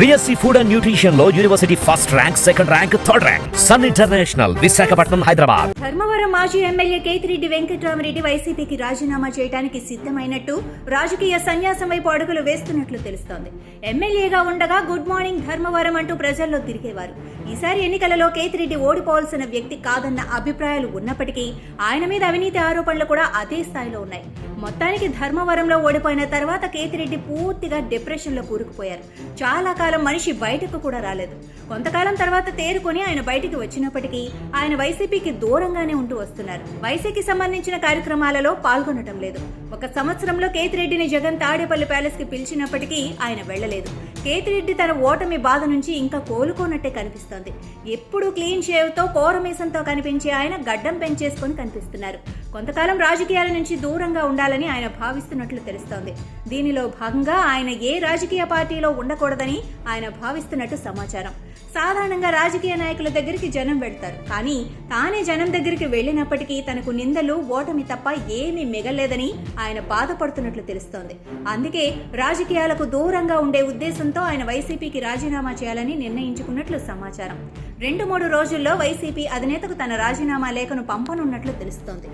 BSc food and nutrition లో university first rank, second rank, third rank. Sun International, Visakhapatnam, Hyderabad. Dharmavaram మాజీ MLA Kethireddy Venkatrama Reddy వైసీపీకి రాజీనామా చేయడానికి సిద్ధమైనట్టు, రాజకీయ సన్యాసం వైపు అడుగులు వేస్తున్నట్లు తెలుస్తోంది. ఎమ్మెల్యేగా ఉండగా గుడ్ మార్నింగ్ ధర్మవరం అంటూ ప్రజల్లో తిరిగేవారు. ఈసారి ఎన్నికలలో కేతిరెడ్డి ఓడిపోవాల్సిన వ్యక్తి కాదన్న అభిప్రాయాలు ఉన్నప్పటికీ ఆయన మీద అవినీతి ఆరోపణలు కూడా అదే స్థాయిలో ఉన్నాయి. మొత్తానికి ధర్మవరంలో ఓడిపోయిన తర్వాత కేతిరెడ్డి పూర్తిగా డిప్రెషన్ లో కూరుకుపోయారు. చాలా కాలం మనిషి బయటకు కూడా రాలేదు. కొంతకాలం తర్వాత తేరుకొని ఆయన బయటికి వచ్చినప్పటికీ ఆయన వైసీపీకి దూరంగానే ఉంటూ వస్తున్నారు. వైసీపీకి సంబంధించిన కార్యక్రమాలలో పాల్గొనటం లేదు. ఒక సంవత్సరంలో కేతిరెడ్డిని జగన్ తాడేపల్లి ప్యాలెస్ కి పిలిచినప్పటికీ ఆయన వెళ్లలేదు. కేతిరెడ్డి తన ఓటమి బాధ నుంచి ఇంకా కోలుకోనట్టే కనిపిస్తోంది. ఎప్పుడు క్లీన్ షేవ్ తో కోరమేసంతో కనిపించే ఆయన గడ్డం పెంచేసుకొని కనిపిస్తున్నారు. కొంతకాలం రాజకీయాల నుంచి దూరంగా ఉండాలని ఆయన భావిస్తున్నట్లు తెలుస్తోంది. దీనిలో భాగంగా ఆయన ఏ రాజకీయ పార్టీలో ఉండకూడదని ఆయన భావిస్తున్నట్టు సమాచారం. సాధారణంగా రాజకీయ నాయకుల దగ్గరికి జనం వెళ్తారు, కానీ తానే జనం దగ్గరికి వెళ్లినప్పటికీ తనకు నిందలు, ఓటమి తప్ప ఏమీ మిగలేదని ఆయన బాధపడుతున్నట్లు తెలుస్తోంది. అందుకే రాజకీయాలకు దూరంగా ఉండే ఉద్దేశంతో ఆయన వైసీపీకి రాజీనామా చేయాలని నిర్ణయించుకున్నట్లు సమాచారం. 2-3 రోజుల్లో వైసీపీ అధినేతకు తన రాజీనామా లేఖను పంపనున్నట్లు తెలుస్తోంది.